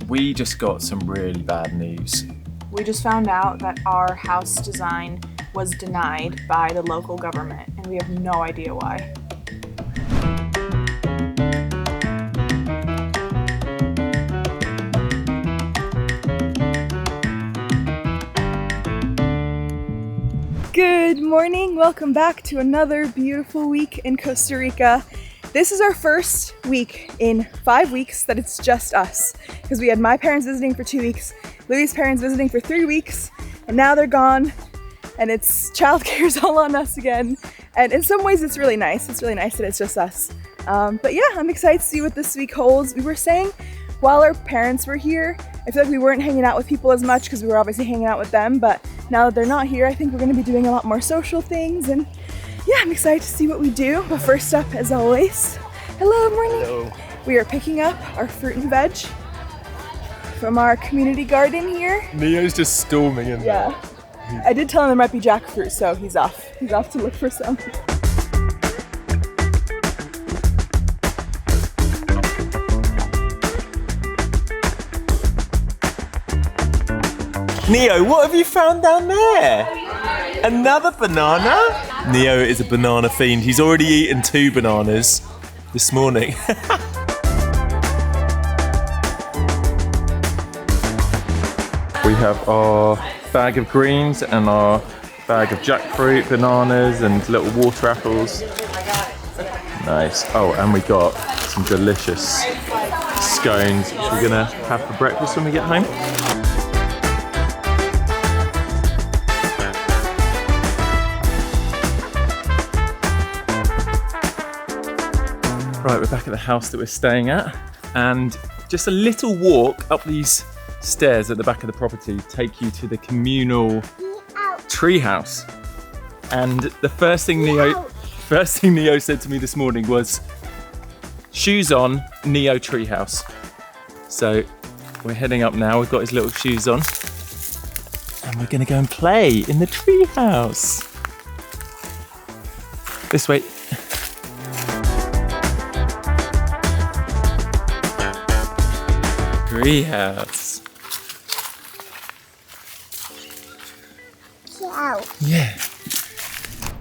we just got some really bad news. We just found out that our house design was denied by the local government, and we have no idea why. Good morning, welcome back to another beautiful week in Costa Rica. This is our first week in 5 weeks that it's just us, because we had my parents visiting for 2 weeks, Louis' parents visiting for 3 weeks, and now they're gone, and it's childcare's all on us again. And in some ways it's really nice. It's really nice that it's just us. But yeah, I'm excited to see what this week holds. We were saying while our parents were here, I feel like we weren't hanging out with people as much because we were obviously hanging out with them, but now that they're not here, I think we're gonna be doing a lot more social things, and yeah, I'm excited to see what we do. But first up, as always, hello, morning. Hello. We are picking up our fruit and veg from our community garden here. Neo's just storming in there. Yeah, I did tell him there might be jackfruit, so he's off. He's off to look for some. Neo, what have you found down there? Another banana? Neo is a banana fiend. He's already eaten 2 bananas this morning. We have our bag of greens and our bag of jackfruit, bananas and little water apples. Nice. Oh, and we got some delicious scones which we're gonna have for breakfast when we get home. Right, we're back at the house that we're staying at, and just a little walk up these stairs at the back of the property take you to the communal treehouse. And the first thing Neo said to me this morning was, "Shoes on, Neo treehouse." So we're heading up now. We've got his little shoes on, and we're gonna go and play in the treehouse. This way. Treehouse. Yeah.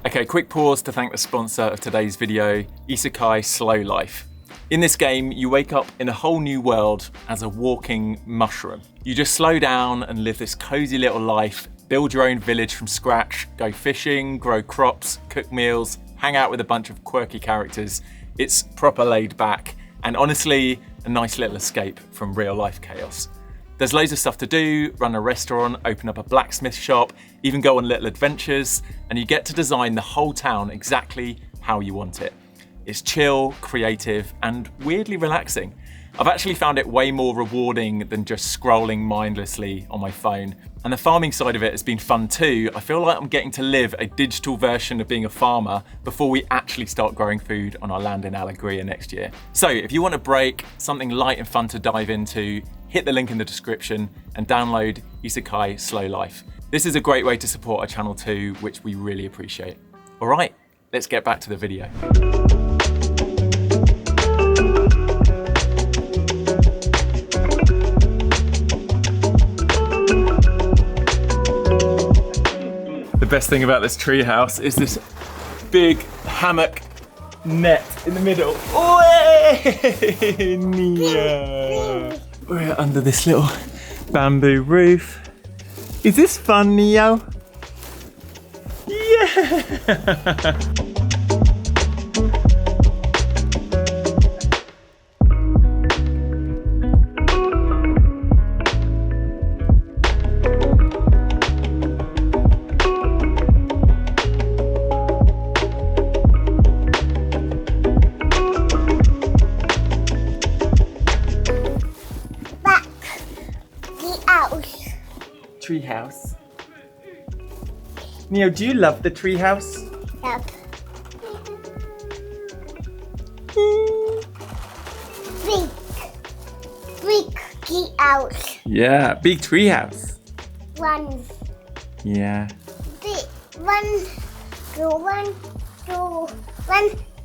Okay, quick pause to thank the sponsor of today's video, Isekai Slow Life. In this game, you wake up in a whole new world as a walking mushroom. You just slow down and live this cozy little life, build your own village from scratch, go fishing, grow crops, cook meals, hang out with a bunch of quirky characters. It's proper laid back, and honestly, a nice little escape from real life chaos. There's loads of stuff to do, run a restaurant, open up a blacksmith shop, even go on little adventures, and you get to design the whole town exactly how you want it. It's chill, creative, and weirdly relaxing. I've actually found it way more rewarding than just scrolling mindlessly on my phone. And the farming side of it has been fun too. I feel like I'm getting to live a digital version of being a farmer before we actually start growing food on our land in Alegria next year. So if you want a break, something light and fun to dive into, hit the link in the description and download Isekai Slow Life. This is a great way to support our channel too, which we really appreciate. All right, let's get back to the video. The best thing about this treehouse is this big hammock net in the middle. Neo. We're under this little bamboo roof. Is this fun, Neo? Yeah! Treehouse. Neo, do you love the treehouse? Yep. Big treehouse. Yeah, big treehouse. One. Yeah. One,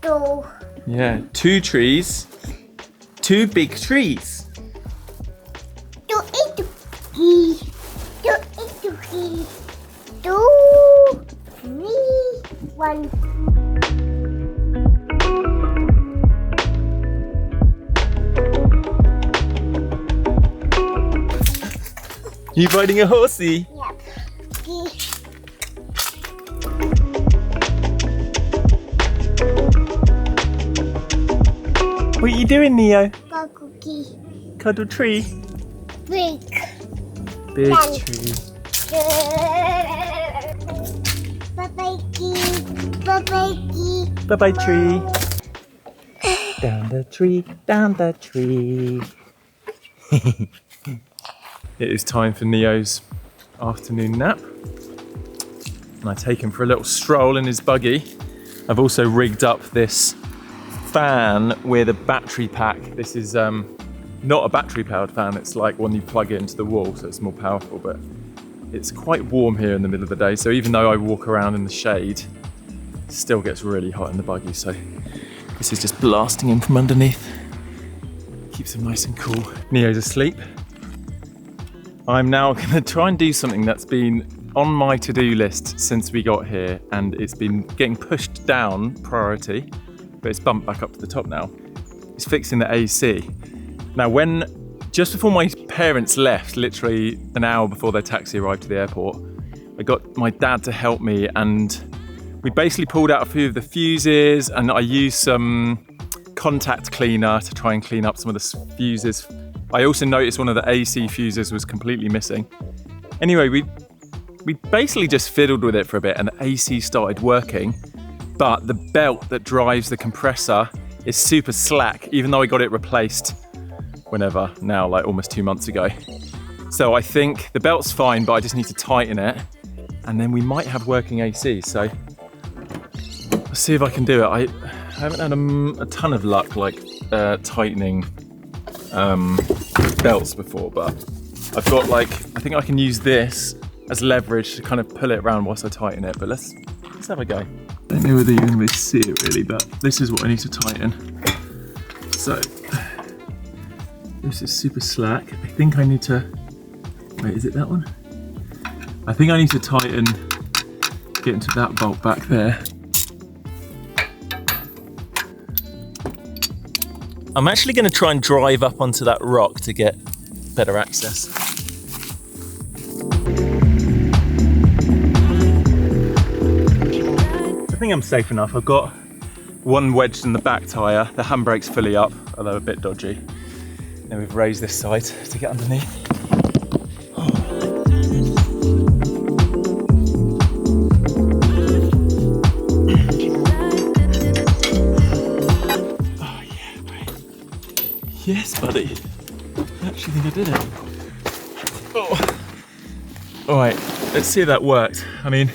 two. Yeah, 2 trees. 2 big trees. Two, three, one. You riding a horsey? Yep. What are you doing, Neo? Got cookie. Cuddle tree. Big. Big Done. tree. Bye-bye, key. Bye-bye, key. Bye-bye tree. Down the tree, down the tree. It is time for Neo's afternoon nap. And I take him for a little stroll in his buggy. I've also rigged up this fan with a battery pack. This is not a battery powered fan, it's like one you plug into the wall, so it's more powerful, but it's quite warm here in the middle of the day, so even though I walk around in the shade, it still gets really hot in the buggy, so this is just blasting in from underneath. Keeps him nice and cool. Neo's asleep. I'm now gonna try and do something that's been on my to-do list since we got here, and it's been getting pushed down priority, but it's bumped back up to the top now. It's fixing the AC. Now, just before my parents left, literally an hour before their taxi arrived to the airport, I got my dad to help me, and we basically pulled out a few of the fuses, and I used some contact cleaner to try and clean up some of the fuses. I also noticed one of the AC fuses was completely missing. Anyway, we basically just fiddled with it for a bit, and the AC started working, but the belt that drives the compressor is super slack, even though I got it replaced whenever now, like almost 2 months ago. So I think the belt's fine, but I just need to tighten it, and then we might have working AC. So let's see if I can do it. I haven't had a ton of luck like tightening belts before, but I've got I think I can use this as leverage to kind of pull it around whilst I tighten it, but let's have a go. I don't know whether you're going to see it really, but this is what I need to tighten. So this is super slack. I think I need to, wait, is it that one? I think I need to tighten, get into that bolt back there. I'm actually going to try and drive up onto that rock to get better access. I think I'm safe enough. I've got one wedged in the back tyre. The handbrake's fully up, although a bit dodgy. Then we've raised this side to get underneath. Oh yeah, mate. Yes, buddy. I actually think I did it. Oh. All right, let's see if that worked. I mean,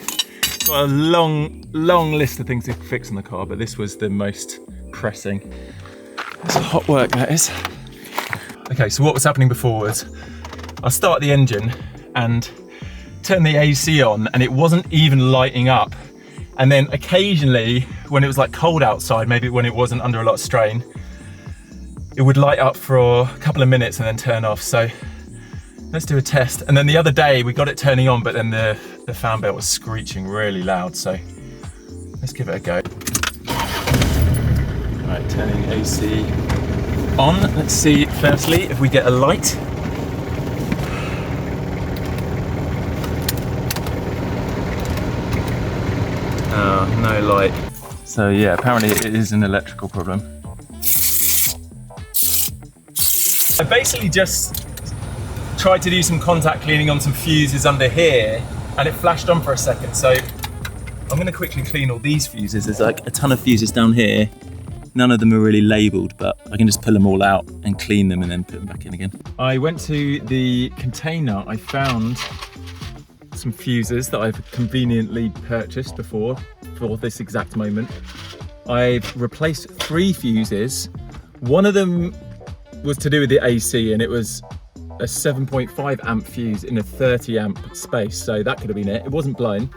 got a long list of things to fix in the car, but this was the most pressing. It's hot work, that is. Okay, so what was happening before was I start the engine and turn the AC on, and it wasn't even lighting up. And then occasionally, when it was like cold outside, maybe when it wasn't under a lot of strain, it would light up for a couple of minutes and then turn off. So let's do a test. And then the other day we got it turning on, but then the fan belt was screeching really loud. So let's give it a go. Right, turning AC on. Let's see firstly if we get a light. Oh, no light. So yeah, apparently it is an electrical problem. I basically just tried to do some contact cleaning on some fuses under here, and it flashed on for a second. So I'm gonna quickly clean all these fuses. There's like a ton of fuses down here. None of them are really labeled, but I can just pull them all out and clean them and then put them back in again. I went to the container. I found some fuses that I've conveniently purchased before for this exact moment. I've replaced 3 fuses. One of them was to do with the AC, and it was a 7.5 amp fuse in a 30 amp space, so that could have been it. It wasn't blown.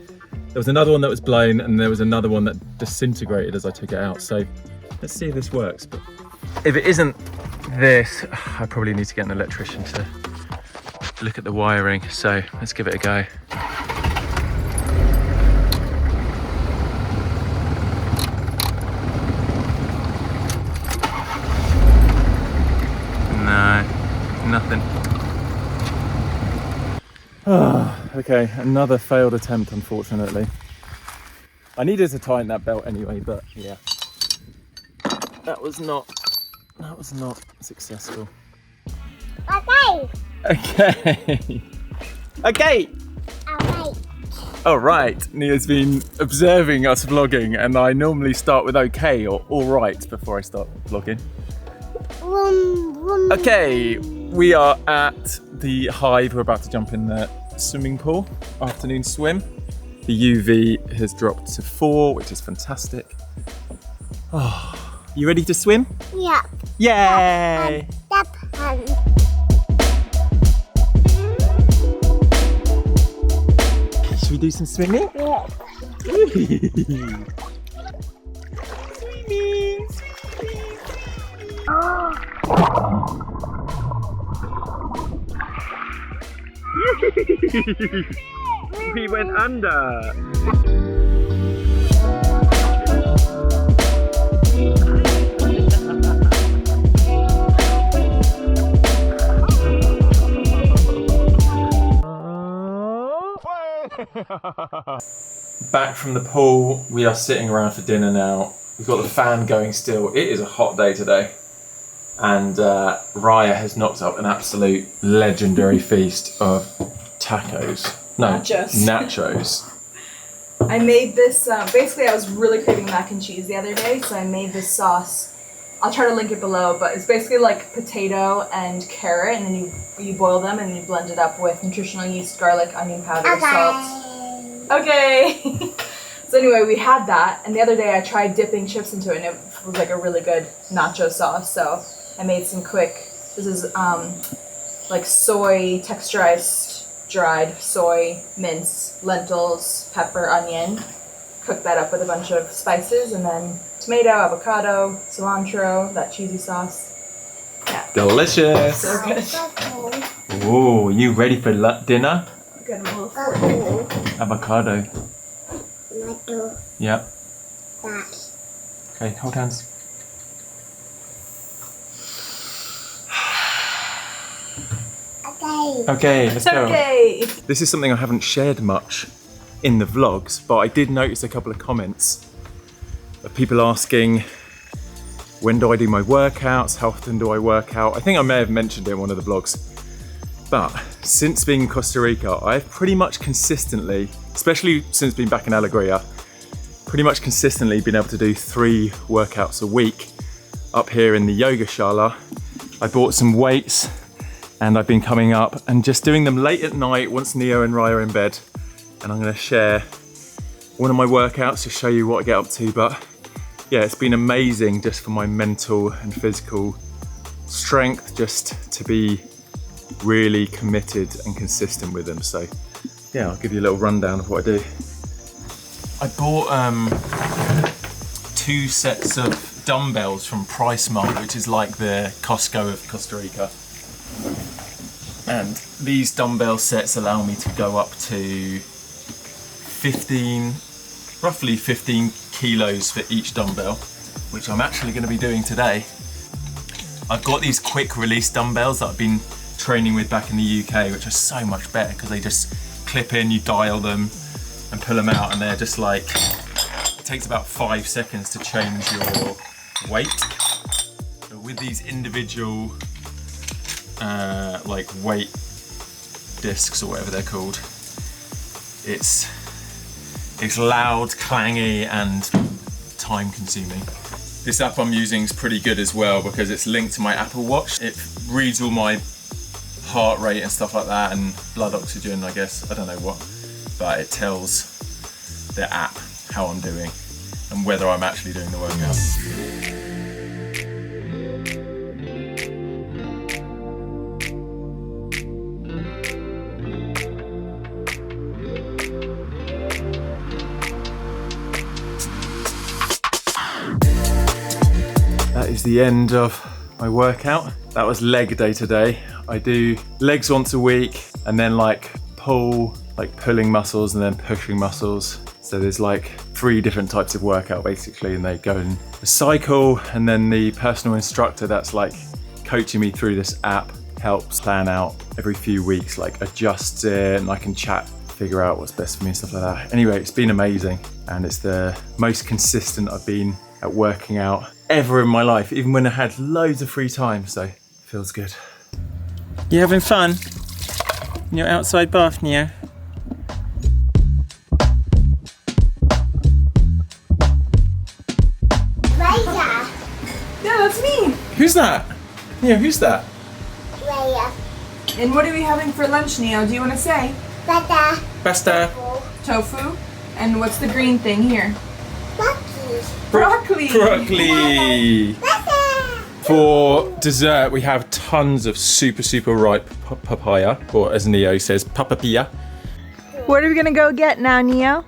There was another one that was blown, and there was another one that disintegrated as I took it out. So let's see if this works. But if it isn't this, I probably need to get an electrician to look at the wiring, so let's give it a go. No, nothing. Okay, another failed attempt, unfortunately. I needed to tighten that belt anyway, but yeah, that was not successful. Okay. Okay. Okay. Alright. All right. Nia's been observing us vlogging, and I normally start with okay or all right before I start vlogging. Okay, we are at the Hive. We're about to jump in the swimming pool. Afternoon swim. The UV has dropped to 4, which is fantastic. Oh, you ready to swim? Yeah. Yay! Should we do some swimming? Yeah. Swimming. We went under. Back from the pool, we are sitting around for dinner now. We've got the fan going still. It is a hot day today. And Raya has knocked up an absolute legendary feast of tacos. No, nachos. I made this, basically I was really craving mac and cheese the other day, so I made this sauce. I'll try to link it below, but it's basically like potato and carrot, and then you boil them and you blend it up with nutritional yeast, garlic, onion powder, salt. Okay. So anyway, we had that, and the other day I tried dipping chips into it, and it was like a really good nacho sauce, so I made some quick, this is like soy, texturized, dried soy, mince, lentils, pepper, onion. Cook that up with a bunch of spices, and then tomato, avocado, cilantro, that cheesy sauce. Yeah. Delicious. So good. Oh, you ready for dinner? Good, a little fork. Avocado. Tomato. Yep. That. Okay, hold hands. Okay. Okay, let's go. Okay. This is something I haven't shared much in the vlogs, but I did notice a couple of comments of people asking, when do I do my workouts? How often do I work out? I think I may have mentioned it in one of the vlogs. But since being in Costa Rica, I've pretty much consistently, especially since being back in Alegria, pretty much consistently been able to do 3 workouts a week up here in the yoga shala. I bought some weights and I've been coming up and just doing them late at night once Neo and Raya are in bed. And I'm gonna share one of my workouts to show you what I get up to. But yeah, it's been amazing just for my mental and physical strength, just to be really committed and consistent with them. So yeah, I'll give you a little rundown of what I do. I bought 2 sets of dumbbells from PriceMart, which is like the Costco of Costa Rica. And these dumbbell sets allow me to go up to roughly 15 kilos for each dumbbell, which I'm actually going to be doing today. I've got these quick release dumbbells that I've been training with back in the UK, which are so much better because they just clip in, you dial them and pull them out, and they're just like, it takes about 5 seconds to change your weight. So with these individual like weight discs or whatever they're called, it's loud, clangy, and time consuming. This app I'm using is pretty good as well because it's linked to my Apple Watch. It reads all my heart rate and stuff like that, and blood oxygen, I guess, I don't know what, but it tells the app how I'm doing and whether I'm actually doing the workout. That is the end of my workout. That was leg day today. I do legs once a week and then like pulling muscles and then pushing muscles. So there's like 3 different types of workout basically, and they go in a cycle, and then the personal instructor that's like coaching me through this app helps plan out every few weeks, like adjusts it, and I can chat, figure out what's best for me and stuff like that. Anyway, it's been amazing, and it's the most consistent I've been at working out ever in my life, even when I had loads of free time, so it feels good. You having fun in your outside bath, Neo? Raya. Yeah, that's me. Who's that? Yeah, who's that? Raya. And what are we having for lunch, Neo? Do you want to say? Bata. Basta. Tofu. And what's the green thing here? Bucky. Broccoli. Broccoli. Bata. For dessert, we have tons of super ripe papaya, or as Neo says, papaya. What are we gonna go get now, Neo?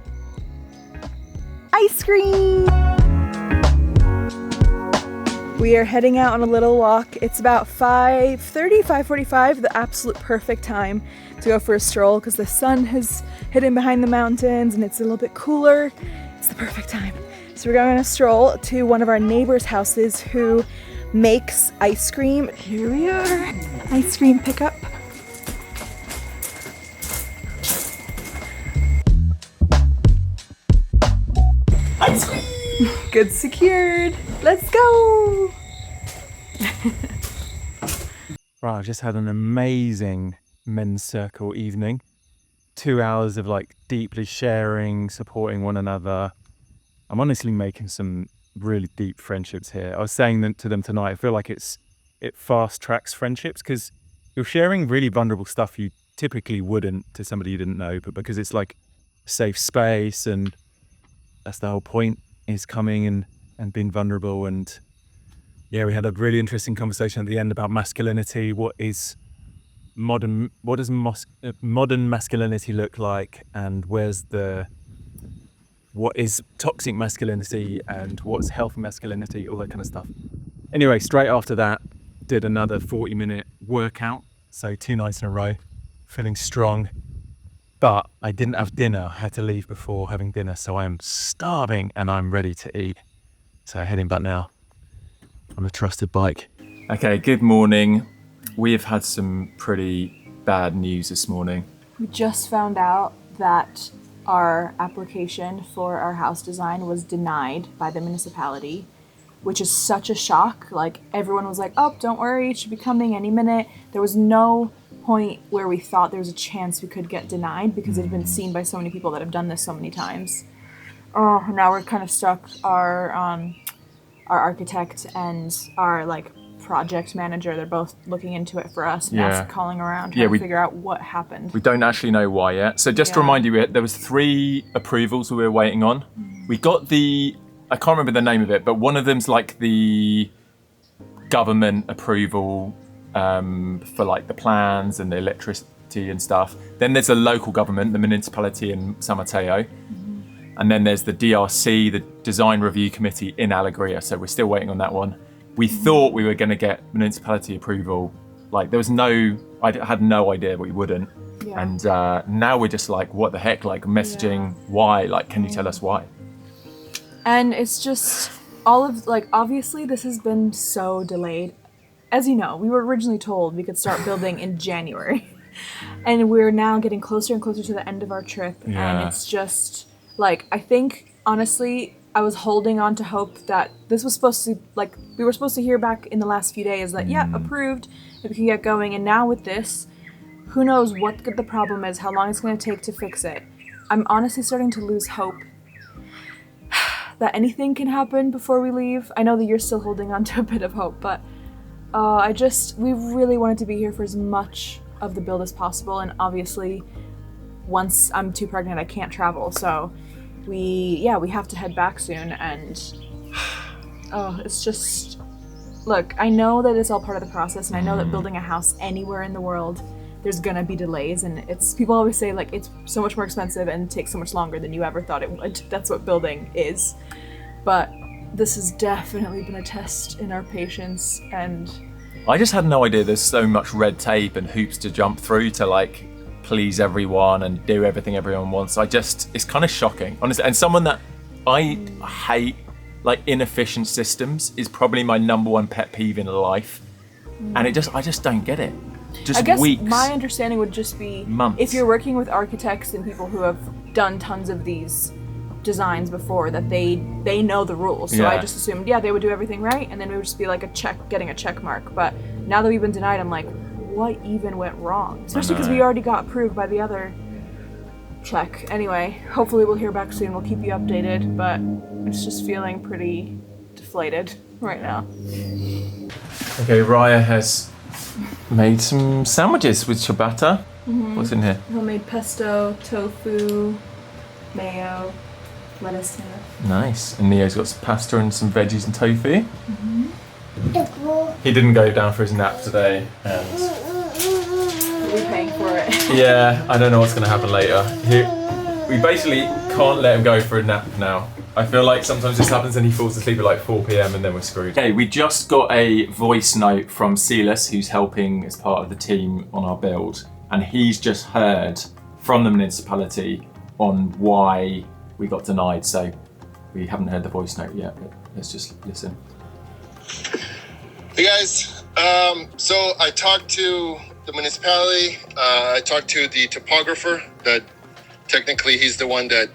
Ice cream! We are heading out on a little walk. It's about 5:30, 5:45, the absolute perfect time to go for a stroll because the sun has hidden behind the mountains and it's a little bit cooler. It's the perfect time. So we're going on a stroll to one of our neighbors' houses who makes ice cream. Here we are, ice cream pickup. Ice cream! Good secured. Let's go! Right, I've just had an amazing men's circle evening. 2 hours of like deeply sharing, supporting one another. I'm honestly making some really deep friendships here. I was saying to them tonight, I feel like it fast tracks friendships because you're sharing really vulnerable stuff you typically wouldn't to somebody you didn't know, but because it's like a safe space, and that's the whole point, is coming and being vulnerable. And yeah, we had a really interesting conversation at the end about masculinity. What does modern masculinity look like, and what is toxic masculinity and what's healthy masculinity, all that kind of stuff. Anyway, straight after that, did another 40-minute workout. So 2 nights in a row, feeling strong. But I didn't have dinner. I had to leave before having dinner. So I am starving and I'm ready to eat. So heading back now on a trusted bike. Okay, good morning. We have had some pretty bad news this morning. We just found out that our application for our house design was denied by the municipality, which is such a shock. Like, everyone was like, oh, don't worry, it should be coming any minute. There was no point where we thought there was a chance we could get denied because it had been seen by so many people that have done this so many times. Oh, now we're kind of stuck. Our architect and our project manager, they're both looking into it for us and calling around trying to figure out what happened. We don't actually know why yet. So just to remind you, there was 3 approvals we were waiting on. We got I can't remember the name of it, but one of them's like the government approval for like the plans and the electricity and stuff. Then there's a local government, the municipality in San Mateo. And then there's the DRC, the Design Review Committee in Alegria. So we're still waiting on that one. We thought we were going to get municipality approval. Like, there was I had no idea we wouldn't. Yeah. And now we're just like, what the heck? Like, messaging why? Like, can you tell us why? And it's just obviously this has been so delayed. As you know, we were originally told we could start building in January. And we're now getting closer and closer to the end of our trip. Yeah. And it's just I think, honestly, I was holding on to hope that this was supposed to, we were supposed to hear back in the last few days that, approved, that we can get going. And now with this, who knows what the problem is, how long it's going to take to fix it. I'm honestly starting to lose hope that anything can happen before we leave. I know that you're still holding on to a bit of hope, but we really wanted to be here for as much of the build as possible. And obviously, once I'm too pregnant, I can't travel. So we have to head back soon. And it's just, look, I know that it's all part of the process, and I know that building a house anywhere in the world, there's gonna be delays, and people always say it's so much more expensive and takes so much longer than you ever thought it would. That's what building is. But this has definitely been a test in our patience, and I just had no idea there's so much red tape and hoops to jump through to like please everyone and do everything everyone wants. It's kind of shocking, honestly. And someone that I hate, like inefficient systems, is probably my number one pet peeve in life. And I just don't get it. Just I guess weeks. my understanding would just be Months. if you're working with architects and people who have done tons of these designs before, that they know the rules. So I just assumed, they would do everything right, and then it would just be like getting a check mark. But now that we've been denied, I'm like, what even went wrong? Especially because we already got approved by the other check. Anyway, hopefully we'll hear back soon. We'll keep you updated, but it's just feeling pretty deflated right now. Okay, Raya has made some sandwiches with ciabatta. What's in here? Homemade pesto, tofu, mayo, lettuce in it. Nice. And Neo's got some pasta and some veggies and tofu. The ball. He didn't go down for his nap today, and We're paying for it. yeah, I don't know what's going to happen later. We basically can't let him go for a nap now. I feel like sometimes this happens and he falls asleep at like 4 p.m. and then we're screwed. Okay, we just got a voice note from Liles, who's helping as part of the team on our build, and he's just heard from the municipality on why we got denied. So we haven't heard the voice note yet, but let's just listen. Hey guys, so I talked to the municipality, I talked to the topographer, that technically he's the one that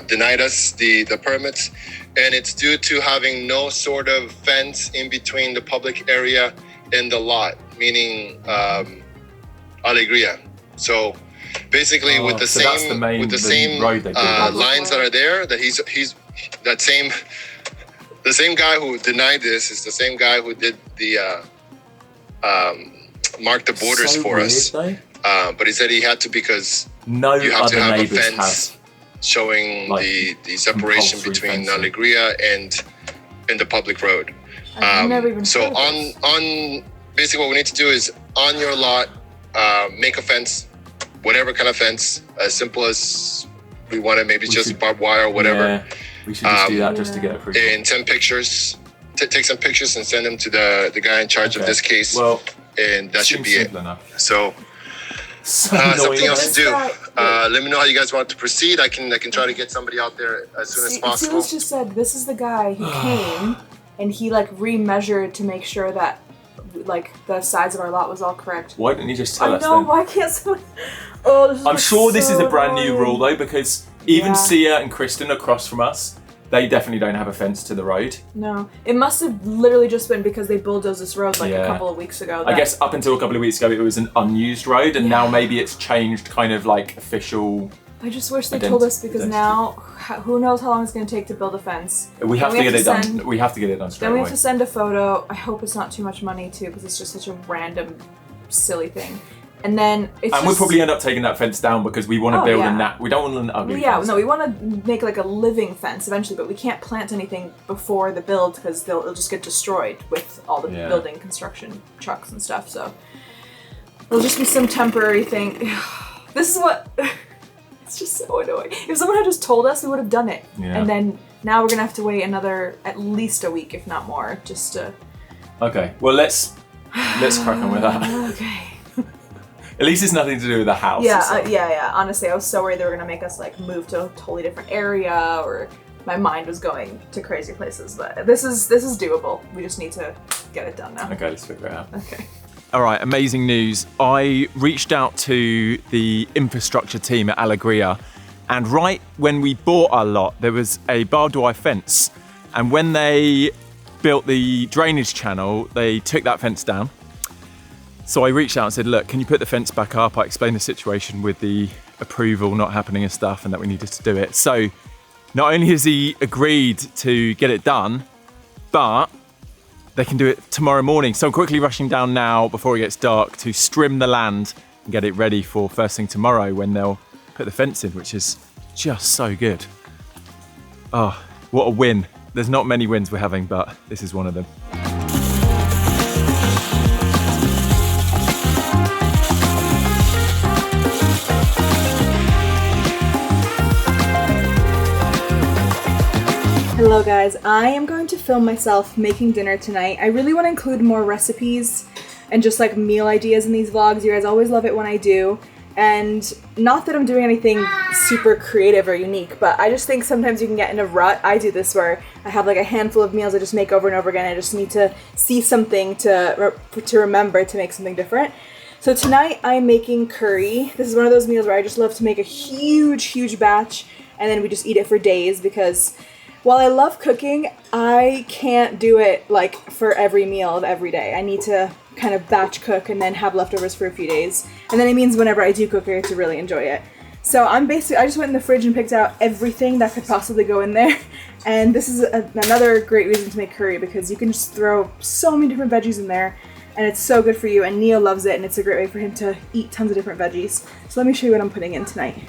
denied us the permits, and it's due to having no sort of fence in between the public area and the lot, meaning Alegria. So basically with the same road they did. lines that are there, that he's that same the same guy who denied this is the same guy who did the mark the borders So for weird, us. though. But he said he had to because No you have to other have a neighbours fence have. showing like, the separation compulsory between fencing. Alegria and the public road. I've never even So heard of this. on basically what we need to do is on your lot, make a fence, whatever kind of fence, as simple as we want it, maybe We just should- barbed wire or whatever, Yeah, we should just do that just to get approval. and send pictures. Take some pictures and send them to the guy in charge of Okay. this case, Well, and that should seems be it. simple enough. So So something annoying. else to do. This guy- Let me know how you guys want to proceed. I can try to get somebody out there as soon as possible. Silas just said this is the guy who came and he like remeasured to make sure that like the size of our lot was all correct. Why didn't you just tell I us know, then? why can't someone... Oh, this is I'm sure this is so a brand new annoying. rule though, because even Yeah. Sia and Kristen across from us, they definitely don't have a fence to the road. No, it must have literally just been because they bulldozed this road like Yeah. a couple of weeks ago. I guess up until a couple of weeks ago it was an unused road, and now maybe it's changed kind of like official. I just wish they told us, because identity. now who knows how long it's going to take to build a fence. We have Then to get it done. send- We have to get it done straight Then we away. have to send a photo. I hope it's not too much money too, because it's just such a random, silly thing. And then it's And we'll probably end up taking that fence down because we want to Oh, build yeah. we don't want an ugly Yeah, fence. no, we want to make like a living fence eventually, but we can't plant anything before the build because it'll just get destroyed with all the Yeah. building construction trucks and stuff. So it'll just be some temporary thing. This is what. It's just so annoying. If someone had just told us, we would have done it. Yeah. And then now we're gonna have to wait at least a week, if not more, just to. Okay, well let's crack on with that. Okay. At least it's nothing to do with the house. Yeah, itself. yeah. Honestly, I was so worried they were gonna make us like move to a totally different area, or my mind was going to crazy places. But this is doable. We just need to get it done now. Okay, let's figure it out. Okay. All right, amazing news. I reached out to the infrastructure team at Alegria, and right when we bought our lot, there was a barbed wire fence. And when they built the drainage channel, they took that fence down. So I reached out and said, look, can you put the fence back up? I explained the situation with the approval not happening and stuff, and that we needed to do it. So not only has he agreed to get it done, but they can do it tomorrow morning. So I'm quickly rushing down now before it gets dark to trim the land and get it ready for first thing tomorrow when they'll put the fence in, which is just so good. Oh, what a win. There's not many wins we're having, but this is one of them. Hello guys, I am going to film myself making dinner tonight. I really want to include more recipes and just like meal ideas in these vlogs. You guys always love it when I do. And not that I'm doing anything super creative or unique, but I just think sometimes you can get in a rut. I do this where I have like a handful of meals I just make over and over again. I just need to see something to remember to make something different. So tonight I'm making curry. This is one of those meals where I just love to make a huge batch and then we just eat it for days, because while I love cooking, I can't do it like for every meal of every day. I need to kind of batch cook and then have leftovers for a few days. And then it means whenever I do cook, I get to really enjoy it. So I just went in the fridge and picked out everything that could possibly go in there. And this is another great reason to make curry, because you can just throw so many different veggies in there and it's so good for you. And Neo loves it and it's a great way for him to eat tons of different veggies. So let me show you what I'm putting in tonight.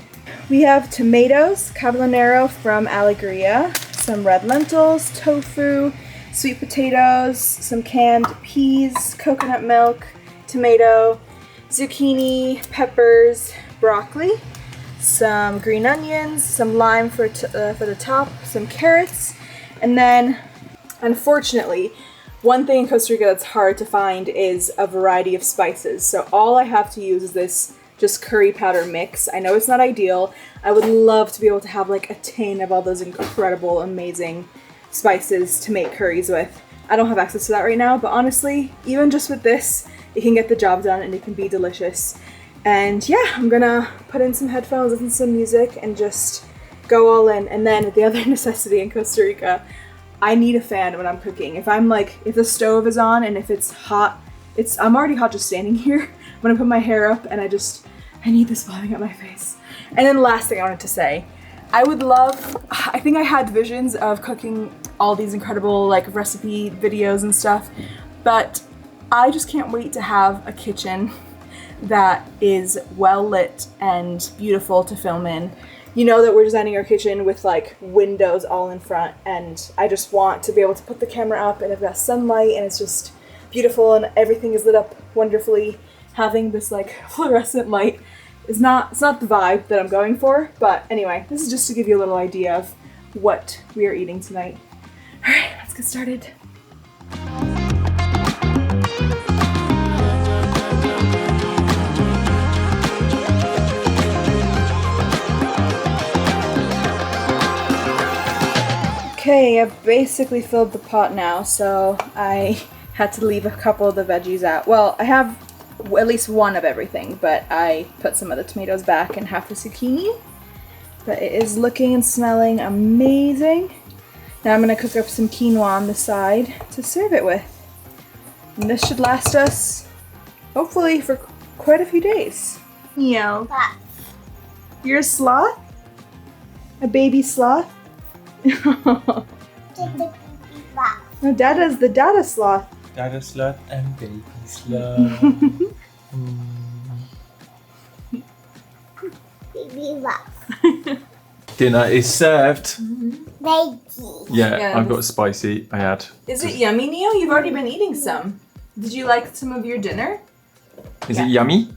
We have tomatoes, caballero from Alegria, some red lentils, tofu, sweet potatoes, some canned peas, coconut milk, tomato, zucchini, peppers, broccoli, some green onions, some lime for the top, some carrots, and then, unfortunately, one thing in Costa Rica that's hard to find is a variety of spices. So all I have to use is this just curry powder mix. I know it's not ideal. I would love to be able to have like a tin of all those incredible, amazing spices to make curries with. I don't have access to that right now, but honestly, even just with this, it can get the job done and it can be delicious. And yeah, I'm gonna put in some headphones, listen to some music, and just go all in. And then the other necessity in Costa Rica, I need a fan when I'm cooking. If the stove is on and if it's hot, I'm already hot just standing here. When I put my hair up and I need this blowing up my face. And then the last thing I wanted to say, I think I had visions of cooking all these incredible like recipe videos and stuff, but I just can't wait to have a kitchen that is well lit and beautiful to film in. You know that we're designing our kitchen with like windows all in front, and I just want to be able to put the camera up and I've got sunlight and it's just beautiful and everything is lit up wonderfully. Having this like fluorescent light it's not the vibe that I'm going for, but anyway, this is just to give you a little idea of what we are eating tonight. All right, let's get started. Okay, I've basically filled the pot now, so I had to leave a couple of the veggies out. Well, I have at least one of everything, but I put some of the tomatoes back and half the zucchini. But it is looking and smelling amazing. Now I'm going to cook up some quinoa on the side to serve it with. And this should last us, hopefully, for quite a few days. Neo. You're a sloth? A baby sloth? No, Dada's the Dada sloth. Dada sloth and baby sloth. Baby rock. Dinner is served. Baby. Yeah, I've got spicy. I had. Is it yummy, Neo? You've already been eating some. Did you like some of your dinner? Is it yummy?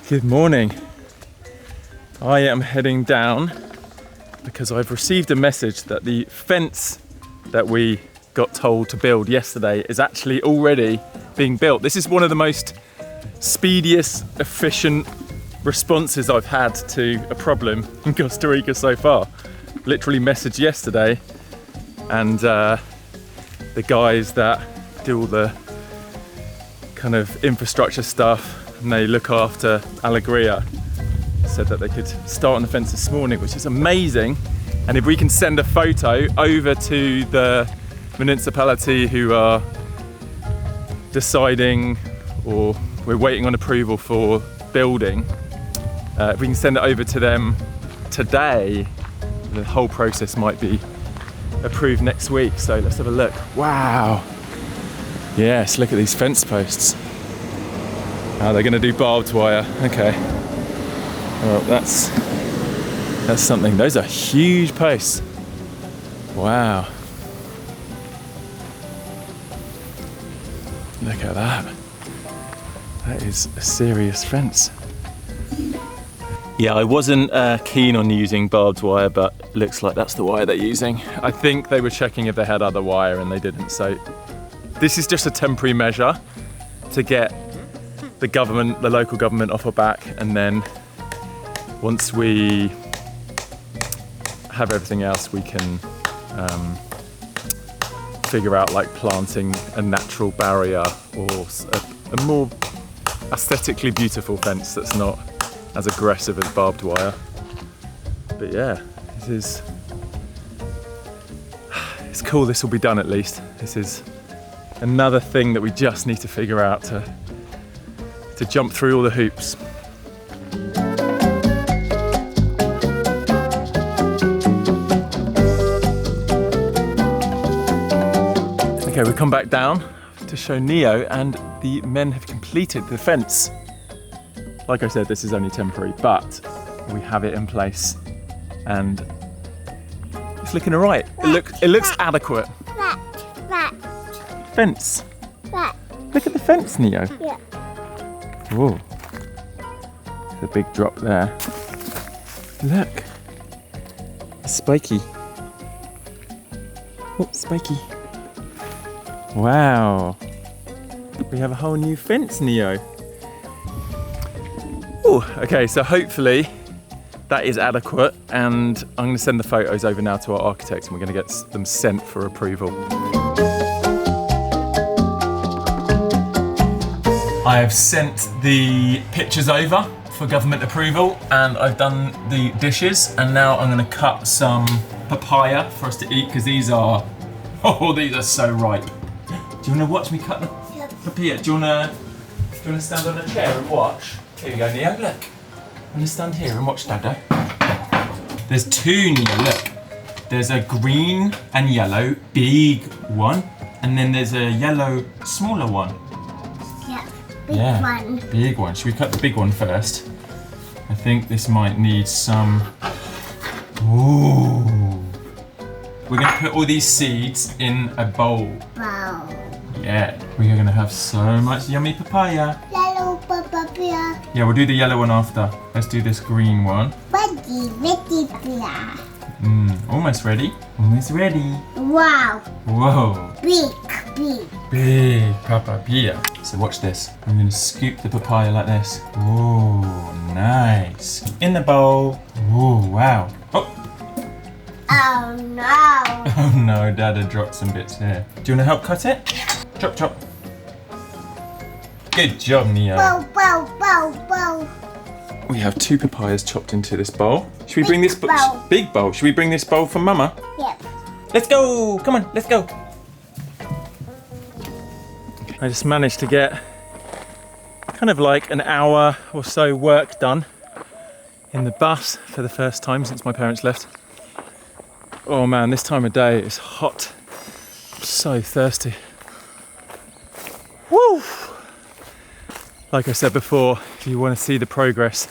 Good morning. I am heading down because I've received a message that the fence that we got told to build yesterday is actually already being built. This is one of the most speediest, efficient responses I've had to a problem in Costa Rica so far. Literally messaged yesterday, and the guys that do all the kind of infrastructure stuff and they look after Alegria said that they could start on the fence this morning, which is amazing. And if we can send a photo over to the municipality who are deciding, or we're waiting on approval for building, if we can send it over to them today, the whole process might be approved next week. So let's have a look. Wow. Yes, look at these fence posts. Oh, they're going to do barbed wire. Okay. Well, that's something. Those are huge posts. Wow. Look at that. That is a serious fence. Yeah, I wasn't keen on using barbed wire, but Looks like that's the wire they're using. I think they were checking if they had other wire and they didn't. So this is just a temporary measure to get the government, the local government off our back. And then once we have everything else, we can figure out like planting a natural barrier or a more aesthetically beautiful fence that's not as aggressive as barbed wire. But yeah, it's cool. This will be done at least. This is another thing that we just need to figure out to jump through all the hoops. Okay, we come back down to show Neo, and the men have completed the fence. Like I said, this is only temporary, but we have it in place and it's looking all right. It looks adequate. Rat. Fence. Look at the fence, Neo. Yeah. Whoa. There's a big drop there. Look. It's spiky. Oh, spiky. Wow. We have a whole new fence, Neo. Oh, okay, so hopefully that is adequate, and I'm going to send the photos over now to our architects and we're going to get them sent for approval. I have sent the pictures over for government approval, and I've done the dishes, and now I'm going to cut some papaya for us to eat because these are so ripe. Do you want to watch me cut the papaya? Do you want to stand on a chair and watch? Here we go, Neo, look. I'm going to stand here and watch Dada. There's two, Neo, look. There's a green and yellow big one, and then there's a yellow smaller one. Yeah, big one. Big one. Should we cut the big one first? I think this might need some... Ooh. We're going to put all these seeds in a bowl. Wow. Yeah, we are going to have so much yummy papaya. Yellow papaya. Yeah, we'll do the yellow one after. Let's do this green one. Almost ready. Almost ready. Wow. Whoa. Big. Big papaya. So watch this. I'm going to scoop the papaya like this. Ooh, nice. In the bowl. Ooh, wow. Oh. Oh no. Oh no, Dada dropped some bits here. Do you want to help cut it? Chop, chop. Good job, Neo. Bow. We have two papayas chopped into this bowl. Should we bring this bowl. big bowl? Should we bring this bowl for Mama? Yep. Let's go. Come on, let's go. I just managed to get kind of like an hour or so work done in the bus for the first time since my parents left. Oh man, this time of day is hot. I'm so thirsty. Woo! Like I said before, if you want to see the progress,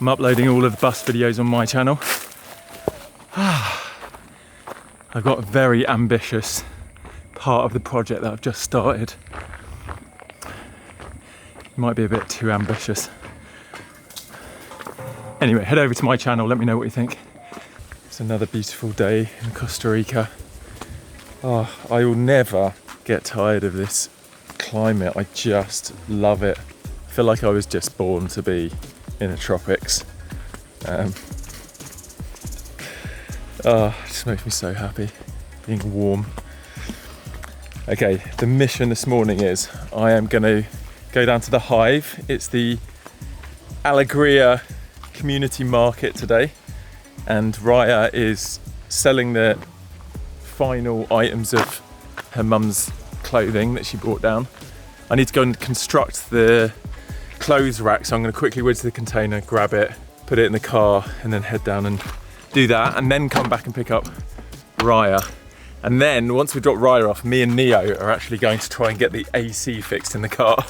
I'm uploading all of the bus videos on my channel. I've got a very ambitious part of the project that I've just started. It might be a bit too ambitious. Anyway, head over to my channel, let me know what you think. It's another beautiful day in Costa Rica. Oh, I will never get tired of this climate. I just love it. I feel like I was just born to be in the tropics. It just makes me so happy being warm. Okay, the mission this morning is I am going to go down to the Hive. It's the Alegria community market today, and Raya is selling the final items of her mum's clothing that she brought down. I need to go and construct the clothes rack, so I'm going to quickly whiz to the container, grab it, put it in the car, and then head down and do that, and then come back and pick up Raya. And then once we drop Raya off, me and Neo are actually going to try and get the AC fixed in the car.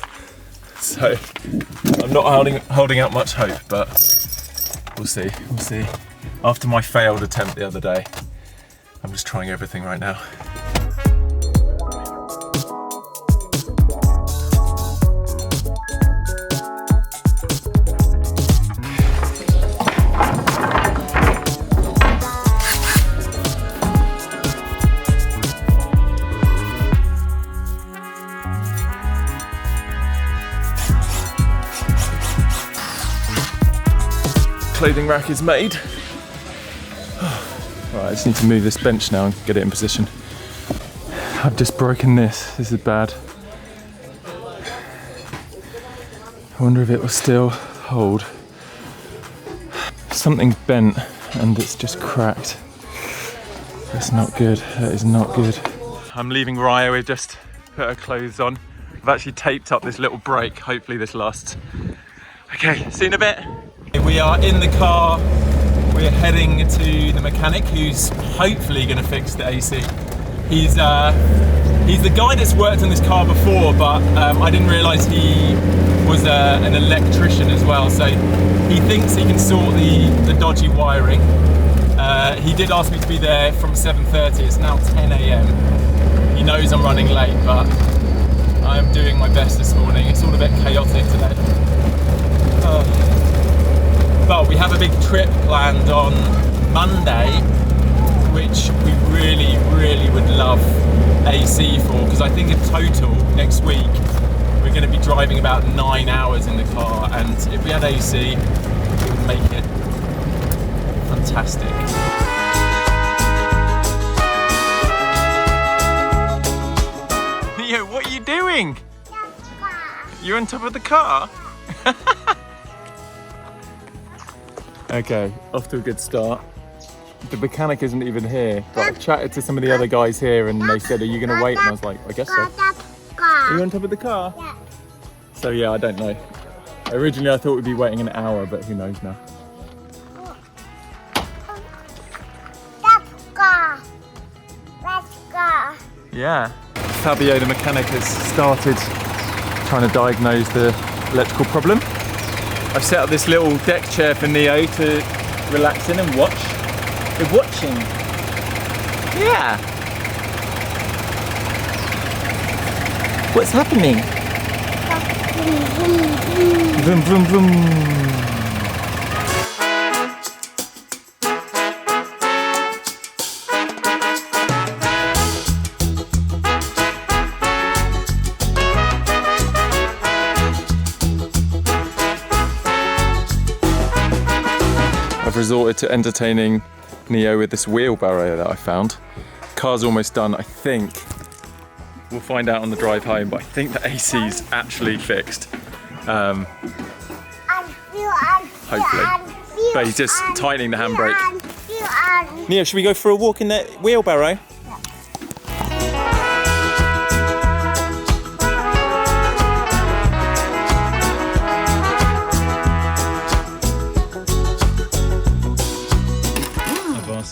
So I'm not holding out much hope, but we'll see. After my failed attempt the other day, I'm just trying everything right now. clothing rack is made. Right, I just need to move this bench now and get it in position. I've just broken this. This is bad. I wonder if it will still hold. Something's bent and it's just cracked. That's not good. That is not good. I'm leaving Raya. We've just put her clothes on. I've actually taped up this little break. Hopefully this lasts. Okay, see you in a bit. We are in the car. We're heading to the mechanic who's hopefully going to fix the AC. He's the guy that's worked on this car before, but I didn't realise he was an electrician as well. So he thinks he can sort the dodgy wiring. He did ask me to be there from 7:30. It's now 10 AM. He knows I'm running late, but I'm doing my best this morning. It's all a bit chaotic today. But we have a big trip planned on Monday, which we really, really would love AC for, because I think in total next week we're going to be driving about 9 hours in the car, and if we had AC, it would make it fantastic. Neo, what are you doing? You're on top of the car? Okay, off to a good start. The mechanic isn't even here, but I've chatted to some of the other guys here and they said, are you going to wait? And I was like, I guess so. Are you on top of the car? Yeah. So yeah, I don't know. Originally I thought we'd be waiting an hour, but who knows now. Let's go. Let's go. Yeah. Fabio, the mechanic, has started trying to diagnose the electrical problem. I've set up this little deck chair for Neo to relax in and watch. You're watching. Yeah. What's happening? Vroom, vroom, vroom. I've resorted to entertaining Neo with this wheelbarrow that I found. Car's almost done, I think. We'll find out on the drive home, but I think the AC's actually fixed. Hopefully. But he's just tightening the handbrake. Neo, should we go for a walk in that wheelbarrow?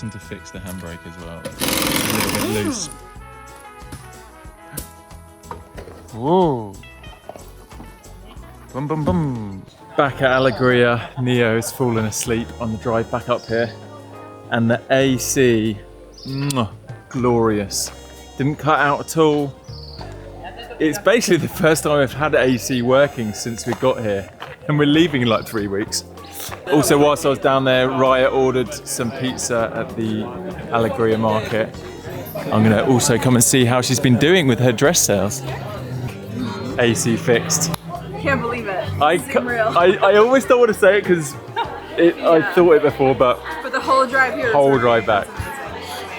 To fix the handbrake as well. It's a little bit loose. Whoa. Bum bum bum. Back at Alegria, Neo has fallen asleep on the drive back up here. And the AC, glorious. Didn't cut out at all. It's basically the first time I've had AC working since we got here. And we're leaving in like 3 weeks. Also, whilst I was down there, Raya ordered some pizza at the Alegria market. I'm going to also come and see how she's been doing with her dress sales. AC fixed. Can't believe it. I almost don't want to say it because I thought it before, but the whole drive here. Whole drive back.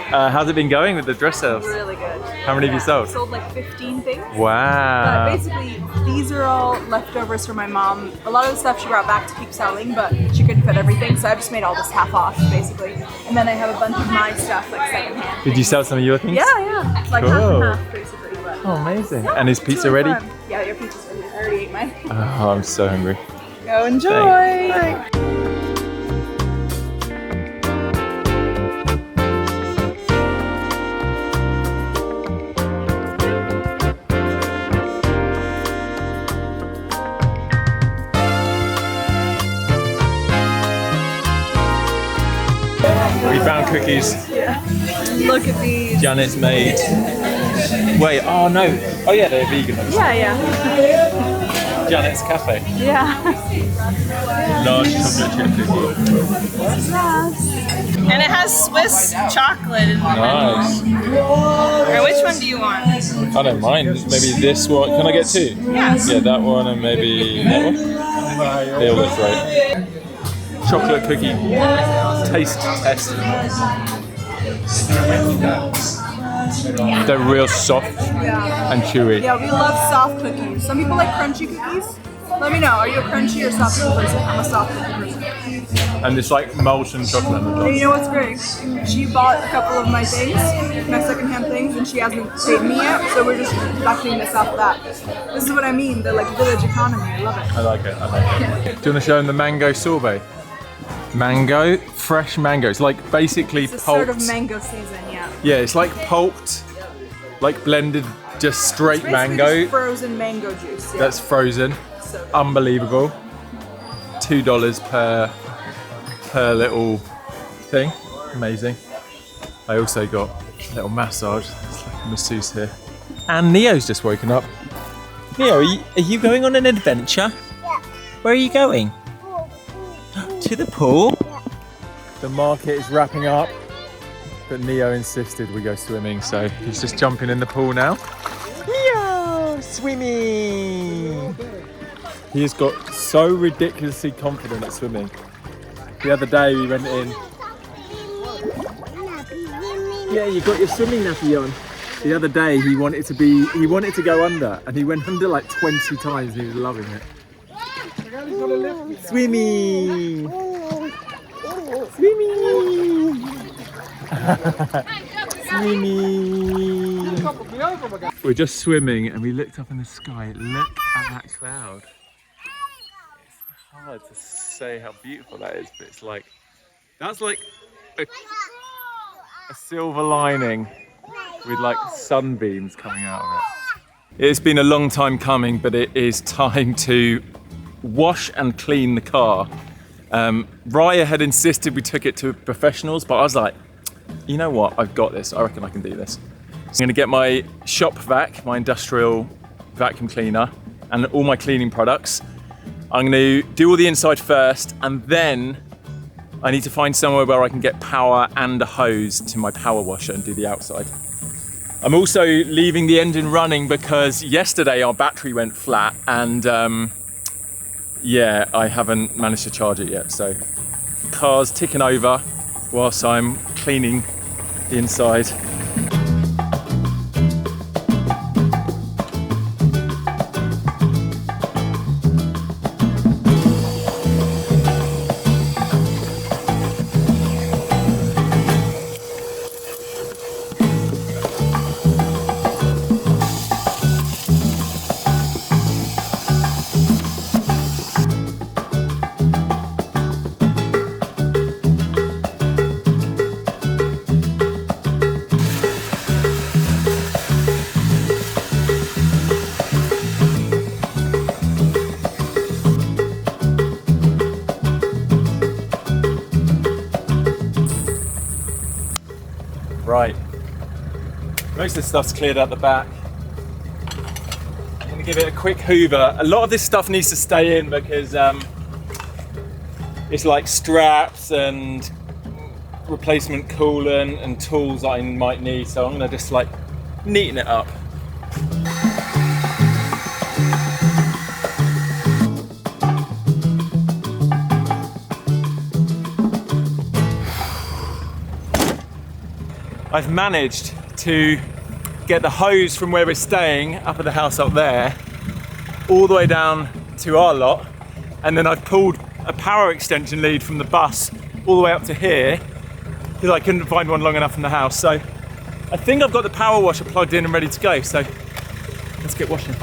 How's it been going with the dress sales? Really good. How many have you sold? Sold like 15 things. Wow. But basically, these are all leftovers from my mom. A lot of the stuff she brought back to keep selling, but she couldn't fit everything, so I just made all this half off, basically. And then I have a bunch of my stuff, like secondhand. Did you sell some of your things? Yeah. Like half Cool. and half, basically. But Oh, amazing. yeah, And is it's pizza really ready? fun. Yeah, your pizza's ready. I already ate mine. Oh, I'm so hungry. Go enjoy. Thanks. We found cookies. Yeah. Look at these. Janet's made. Wait, oh no. Oh yeah, they're vegan. Yeah. Janet's Cafe. Yeah. Large chocolate chip cookie. And it has Swiss chocolate in it. Nice. Or which one do you want? I don't mind. Maybe this one. Can I get two? Yes. Yeah, that one and maybe that one. They all look great. chocolate cookie taste test. They're real soft and chewy. Yeah, we love soft cookies. Some people like crunchy cookies. Let me know, are you a crunchy or soft cookie person? I'm a soft cookie person. And it's like molten chocolate on the top. And you know what's great? She bought a couple of my things, my secondhand things, and she hasn't paid me yet, so we're just deducting this off that. This is what I mean, the like village economy, I love it. I like it, I like it. Do you want to show them the mango sorbet? Mango, fresh mango. It's like basically It's a pulped. sort of mango season, yeah. Yeah, it's like pulped, like blended, just straight It's mango. just frozen mango juice. Yeah. That's frozen. So good. Unbelievable. $2 per little thing. Amazing. I also got a little massage. It's like a masseuse here. And Neo's just woken up. Neo, are you going on an adventure? Yeah. Where are you going? Pool. To the pool? Yeah. The market is wrapping up, but Neo insisted we go swimming, so he's just jumping in the pool now. Neo, swimming! He has got so ridiculously confident at swimming. The other day we went in. Yeah, you got your swimming nappy on. The other day he wanted to go under, and he went under like 20 times and he was loving it. Swimming! Swimming! Swimming! We're just swimming and we looked up in the sky. Look at that cloud. It's hard to say how beautiful that is, but it's like, that's like a silver lining with like sunbeams coming out of it. It's been a long time coming, but it is time to wash and clean the car. Raya had insisted we took it to professionals, but I was like, you know what, I've got this, I reckon I can do this. So I'm gonna get my shop vac, my industrial vacuum cleaner, and all my cleaning products. I'm gonna do all the inside first, and then I need to find somewhere where I can get power and a hose to my power washer and do the outside. I'm also leaving the engine running because yesterday our battery went flat, and yeah, I haven't managed to charge it yet, so car's ticking over whilst I'm cleaning the inside. Right, most of the stuff's cleared out the back. I'm gonna give it a quick hoover. A lot of this stuff needs to stay in because it's like straps and replacement coolant and tools that I might need, so I'm gonna just like neaten it up. I've managed to get the hose from where we're staying up at the house up there all the way down to our lot, and then I've pulled a power extension lead from the bus all the way up to here because I couldn't find one long enough in the house. So I think I've got the power washer plugged in and ready to go, so let's get washing.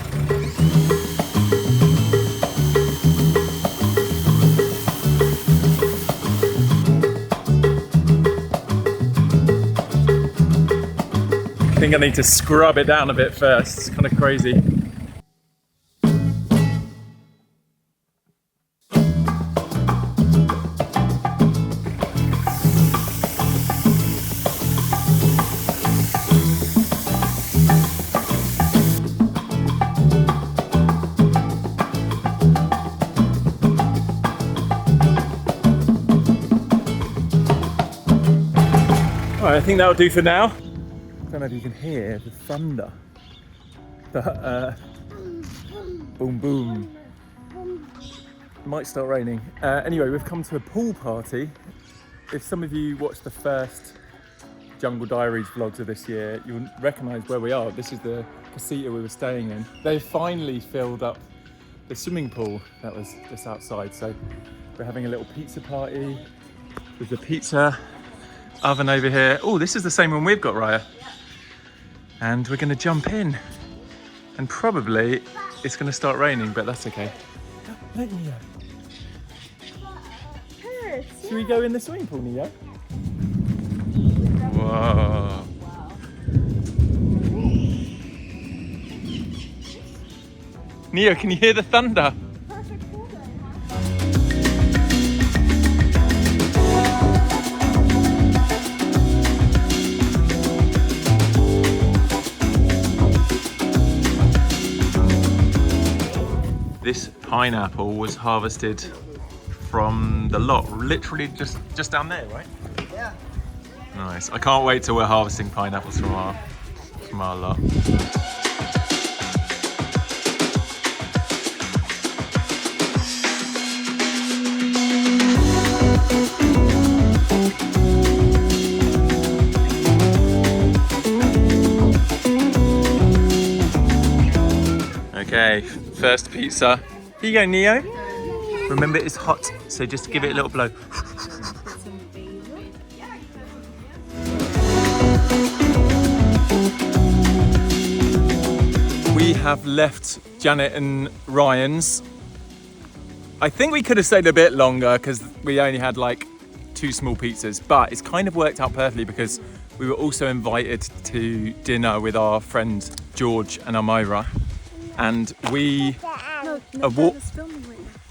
I think I need to scrub it down a bit first. It's kind of crazy. All right, I think that'll do for now. I don't know if you can hear the thunder, but boom boom. might start raining. Anyway, we've come to a pool party. If some of you watched the first Jungle Diaries vlogs of this year, you'll recognise where we are. This is the casita we were staying in. They've finally filled up the swimming pool that was just outside. So we're having a little pizza party. There's a pizza oven over here. Oh, this is the same one we've got, Raya. And we're going to jump in. And probably it's going to start raining, but that's okay. Let Neo. Should we go in the swimming pool, Neo? Whoa. Neo, can you hear the thunder? This pineapple was harvested from the lot, literally just down there, right? Yeah. Nice. I can't wait till we're harvesting pineapples from our lot. Okay, first pizza. Here you go, Neo. Remember, it's hot, so just give it a little blow. We have left Janet and Ryan's. I think we could have stayed a bit longer because we only had like 2 small pizzas, but it's kind of worked out perfectly because we were also invited to dinner with our friend George and Myra. And we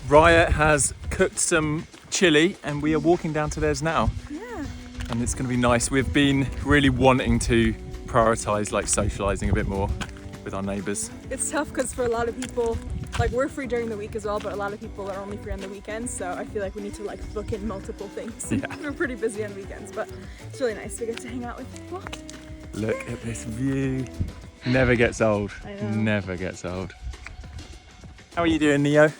Raya has cooked some chili and we are walking down to theirs now. Yeah. And it's going to be nice. We've been really wanting to prioritise like socialising a bit more with our neighbours. It's tough because for a lot of people, like we're free during the week as well, but a lot of people are only free on the weekends. So I feel like we need to like book in multiple things. Yeah. We're pretty busy on weekends, but it's really nice to get to hang out with people. Look at this view. Never gets old. I know. Never gets old. How are you doing, Neo?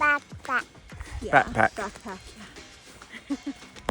Backpack. Yeah, Backpack. Backpack, yeah.